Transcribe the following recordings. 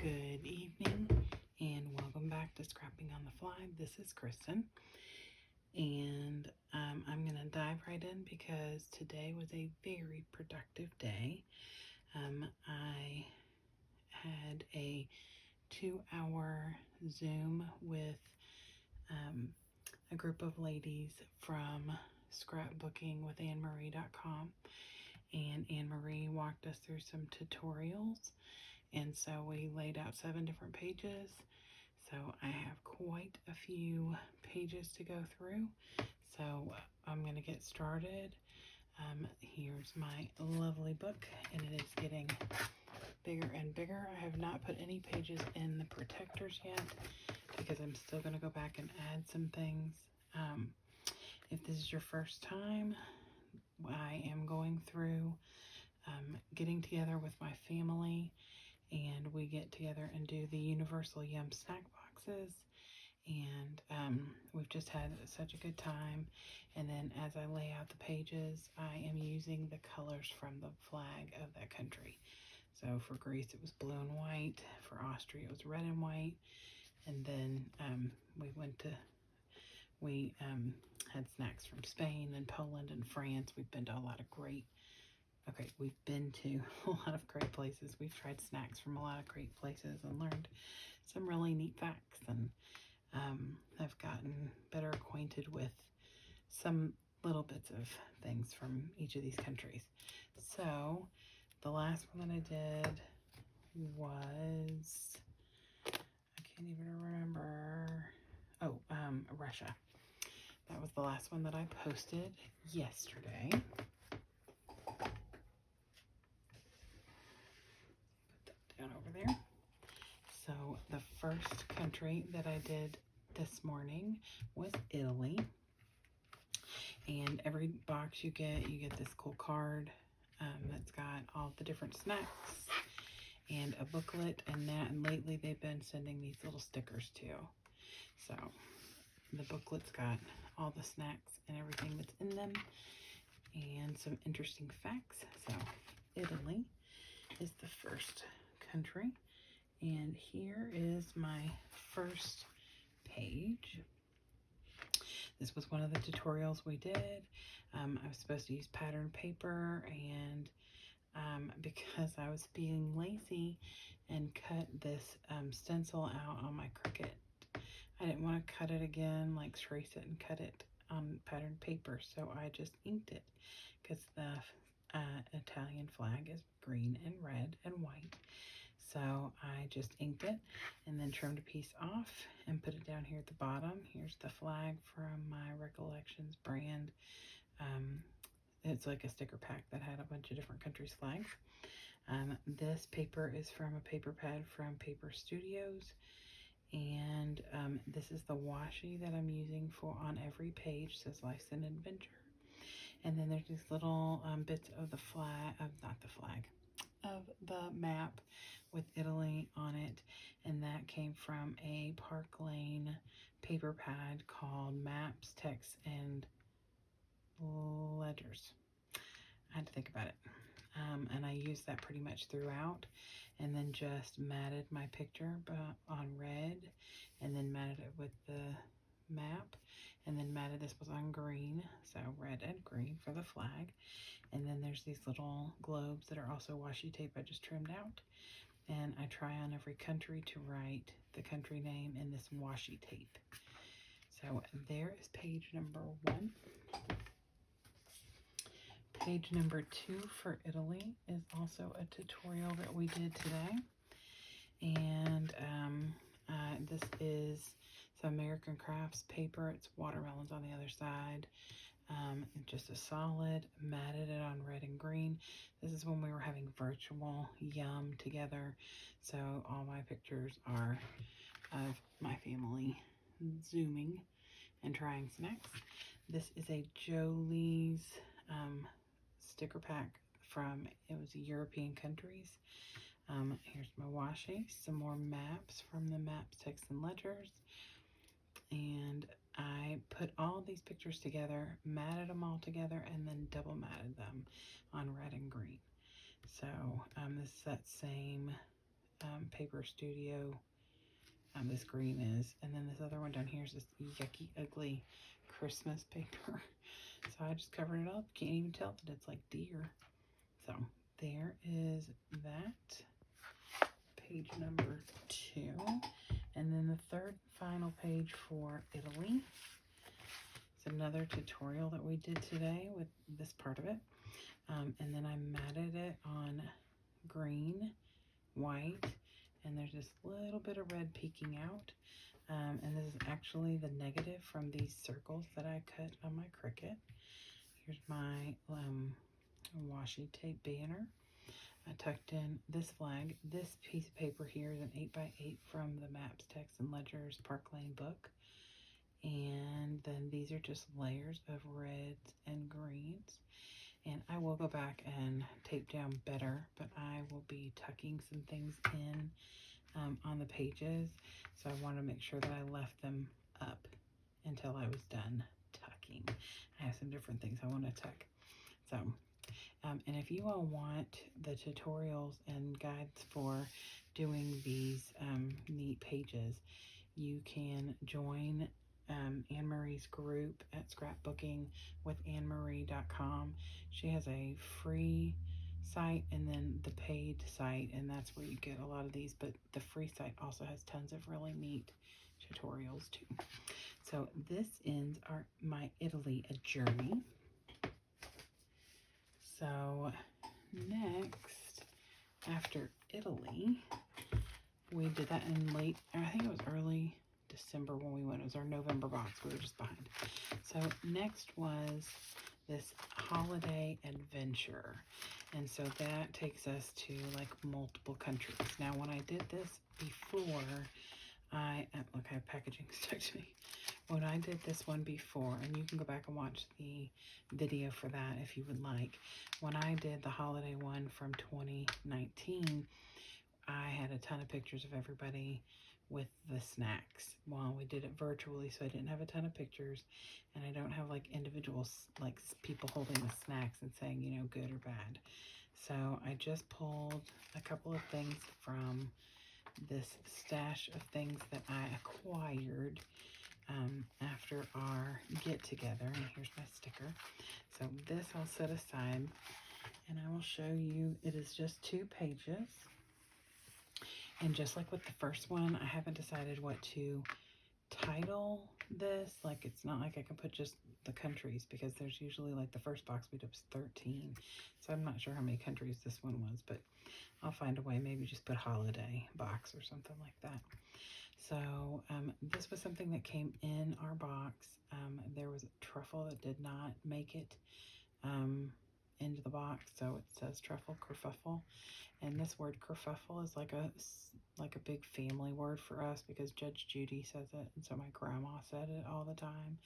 Good evening and welcome back to Scrapping on the Fly. This is Kristen, and I'm going to dive right in because today was a very productive day. I had a 2-hour Zoom with a group of ladies from Scrapbooking with AnnMarie.com, and Anne-Marie walked us through some tutorials. And so we laid out 7 different pages. So I have quite a few pages to go through. So I'm going to get started. Here's my lovely book, and it is getting bigger and bigger. I have not put any pages in the protectors yet because I'm still going to go back and add some things. If this is your first time, I am going through getting together with my family, and we get together and do the Universal Yum snack boxes, and we've just had such a good time. And then as I lay out the pages, I am using the colors from the flag of that country. So for Greece it was blue and white, for Austria it was red and white, and then we had snacks from Spain and Poland and France. We've been to a lot of great places. We've tried snacks from a lot of great places and learned some really neat facts, and I've gotten better acquainted with some little bits of things from each of these countries. So the last one that I did was, I can't even remember, Russia. That was the last one that I posted yesterday. Down over there. So the first country that I did this morning was Italy. And every box you get this cool card that's got all the different snacks and a booklet, and lately they've been sending these little stickers too. So the booklet's got all the snacks and everything that's in them and some interesting facts. So Italy is the first country, and here is my first page. This was one of the tutorials we did. I was supposed to use pattern paper, and because I was being lazy and cut this stencil out on my Cricut, I didn't want to cut it again, like trace it and cut it on pattern paper, so I just inked it, because the Italian flag is green and red and white. So I just inked it and then trimmed a piece off and put it down here at the bottom. Here's the flag from my Recollections brand. It's like a sticker pack that had a bunch of different countries' flags. This paper is from a paper pad from Paper Studios, and this is the washi that I'm using for on every page. It says Life's an Adventure. And then there's these little bits of the map with Italy on it, and that came from a Park Lane paper pad called Maps, Text, and Ledgers. I had to think about it. And I used that pretty much throughout, and then just matted my picture on red, and then matted it with the map, and then matted this was on green, so red and green for the flag. And then there's these little globes that are also washi tape I just trimmed out, and I try on every country to write the country name in this washi tape. So there is page number 1. Page number 2 for Italy is also a tutorial that we did today, and this is some American Crafts paper. It's watermelons on the other side. Just a solid, matted it on red and green. This is when we were having virtual Yum together, so all my pictures are of my family Zooming and trying snacks. This is a Jolie's sticker pack from, it was European countries. Here's my washi, some more maps from the Maps, Text, and Ledgers. And I put all these pictures together, matted them all together, and then double matted them on red and green. So this is that same Paper Studio. This green is. And then this other one down here is this yucky, ugly Christmas paper. So I just covered it up. Can't even tell that it's like deer. So there is that. Page number 2. And then the third final page for Italy. It's another tutorial that we did today with this part of it. And then I matted it on green, white, and there's this little bit of red peeking out. And this is actually the negative from these circles that I cut on my Cricut. Here's my washi tape banner. I tucked in this flag. This piece of paper here is an 8x8 from the Maps, Text, and Ledgers Park Lane book. And then these are just layers of reds and greens. And I will go back and tape down better, but I will be tucking some things in on the pages. So I want to make sure that I left them up until I was done tucking. I have some different things I want to tuck. So, and if you all want the tutorials and guides for doing these neat pages, you can join Anne-Marie's group at Scrapbooking with AnneMarie.com. She has a free site and then the paid site, and that's where you get a lot of these, but the free site also has tons of really neat tutorials too. So this ends my Italy journey. So next, after Italy, we did that in late, I think it was early December when we went. It was our November box. We were just behind. So next was this holiday adventure. And so that takes us to like multiple countries. Now when I did this before, look, I have packaging stuck to me. When I did this one before, and you can go back and watch the video for that if you would like. When I did the holiday one from 2019, I had a ton of pictures of everybody with the snacks. Well, we did it virtually, so I didn't have a ton of pictures, and I don't have like individuals, like people holding the snacks and saying, you know, good or bad. So I just pulled a couple of things from this stash of things that I acquired after our get-together. And here's my sticker. So this I'll set aside, and I will show you. It is just 2 pages. And just like with the first one, I haven't decided what to title this. Like, it's not like I can put just the countries, because there's usually, like, the first box we did was 13. So I'm not sure how many countries this one was, but I'll find a way. Maybe just put holiday box or something like that. So this was something that came in our box. There was a truffle that did not make it into the box, so it says truffle kerfuffle. And this word kerfuffle is like a big family word for us, because Judge Judy says it, and so my grandma said it all the time,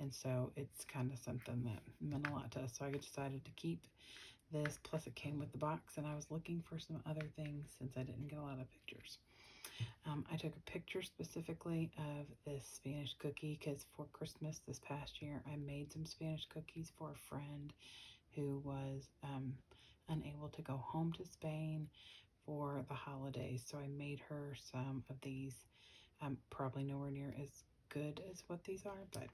and so it's kind of something that meant a lot to us. So I decided to keep this, plus it came with the box, and I was looking for some other things since I didn't get a lot of pictures. I took a picture specifically of this Spanish cookie, because for Christmas this past year I made some Spanish cookies for a friend who was unable to go home to Spain for the holidays. So I made her some of these. Probably nowhere near as good as what these are, but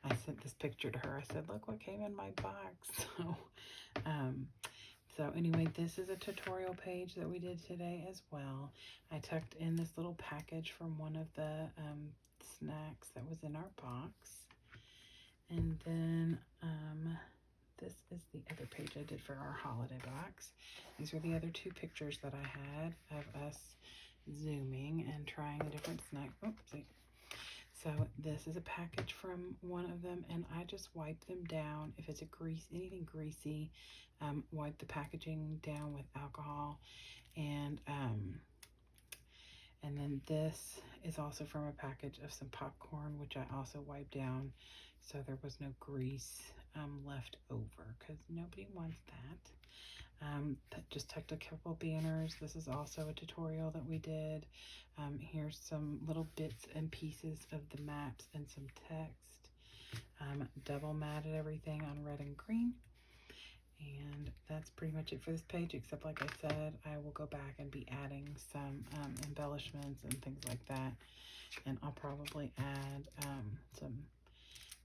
I sent this picture to her. I said, look what came in my box. So anyway, this is a tutorial page that we did today as well. I tucked in this little package from one of the snacks that was in our box. And then this is the other page I did for our holiday box. These are the other 2 pictures that I had of us zooming and trying a different snack. Oopsie. So this is a package from one of them, and I just wipe them down. If it's anything greasy, wipe the packaging down with alcohol. And then this is also from a package of some popcorn, which I also wiped down, so there was no grease left over, because nobody wants that. Just tucked a couple banners. This is also a tutorial that we did. Here's some little bits and pieces of the maps and some text. Double matted everything on red and green. And that's pretty much it for this page, except like I said, I will go back and be adding some embellishments and things like that. And I'll probably add some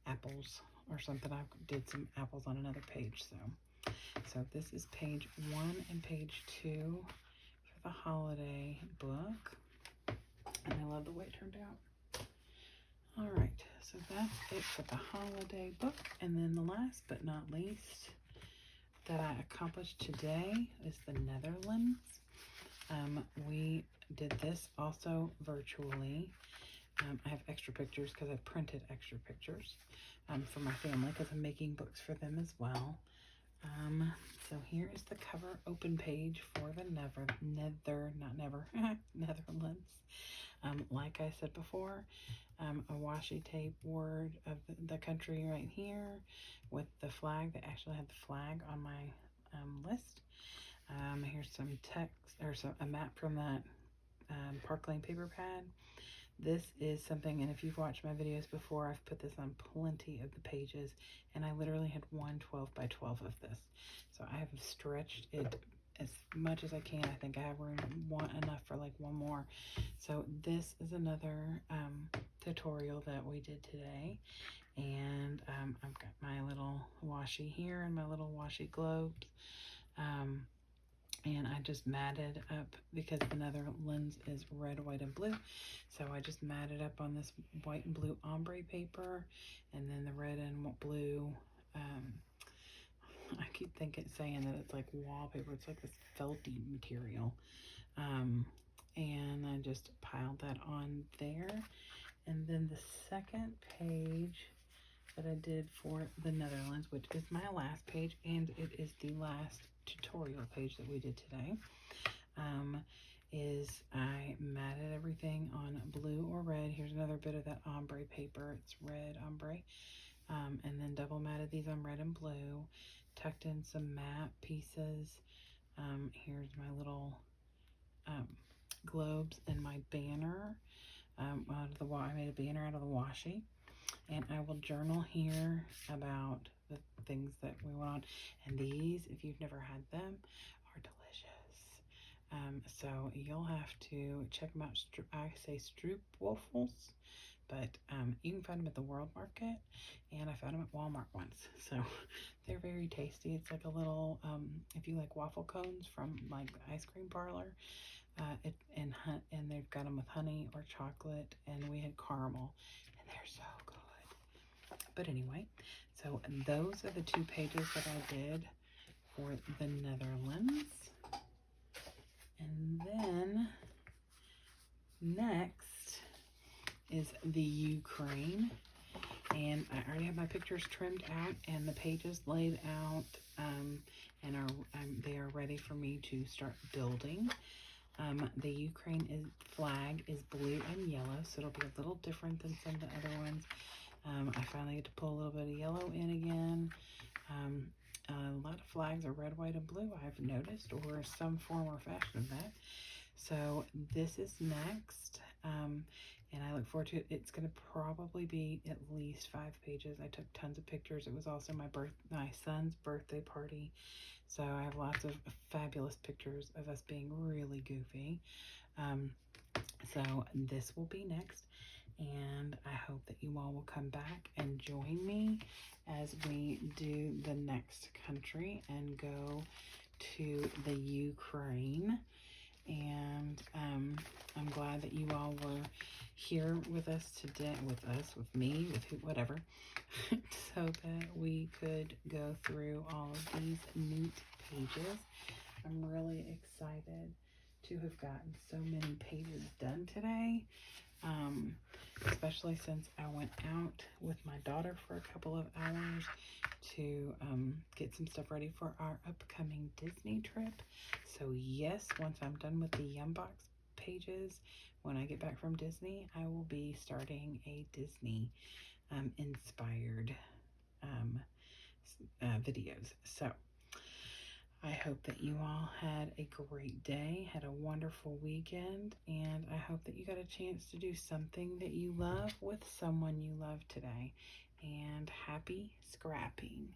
apples or something. I did some apples on another page. So this is page 1 and page 2 for the holiday book. And I love the way it turned out. All right, so that's it for the holiday book. And then the last but not least that I accomplished today is the Netherlands. We did this also virtually. I have extra pictures because I printed extra pictures for my family because I'm making books for them as well. So here is the cover open page for the Netherlands. Like I said before, a washi tape word of the country right here with the flag. They actually had the flag on my list. Here's some text or a map from that Park Lane paper pad. This is something, and if you've watched my videos before, I've put this on plenty of the pages, and I literally had one 12 by 12 of this. So I have stretched it as much as I can. I think I have room enough for like one more. So this is another tutorial that we did today, and I've got my little washi here and my little washi globes. And I just matted up because the Netherlands is red, white, and blue. So I just matted up on this white and blue ombre paper, and then the red and blue, I keep saying that it's like wallpaper. It's like this felty material. And I just piled that on there. And then the second page that I did for the Netherlands, which is my last page, and it is the last tutorial page that we did today, is I matted everything on blue or red. Here's another bit of that ombre paper. It's red ombre. And then double matted these on red and blue. Tucked in some matte pieces. Here's my little globes and my banner. I made a banner out of the washi. And I will journal here about the things that we want on. And these, if you've never had them, are delicious. So you'll have to check them out. I say stroopwafels, but you can find them at the World Market, and I found them at Walmart once. So they're very tasty. It's like a little, if you like waffle cones from like the ice cream parlor, and they've got them with honey or chocolate, and we had caramel, and they're so good. But anyway, so those are the 2 pages that I did for the Netherlands. And then next is the Ukraine. And I already have my pictures trimmed out and the pages laid out, and they are ready for me to start building. The Ukraine flag is blue and yellow, so it'll be a little different than some of the other ones. I finally get to pull a little bit of yellow in again. A lot of flags are red, white, and blue, I've noticed, or some form or fashion of that. So this is next, and I look forward to it. It's going to probably be at least 5 pages. I took tons of pictures. It was also my son's birthday party, so I have lots of fabulous pictures of us being really goofy. So this will be next. And I hope that you all will come back and join me as we do the next country and go to the Ukraine. And I'm glad that you all were here with us today, with me, whatever, so that we could go through all of these neat pages. I'm really excited to have gotten so many pages done today. Especially since I went out with my daughter for a couple of hours to get some stuff ready for our upcoming Disney trip. So yes, once I'm done with the Yumbox pages, when I get back from Disney, I will be starting a Disney inspired videos. So I hope that you all had a great day, had a wonderful weekend, and I hope that you got a chance to do something that you love with someone you love today. And happy scrapping.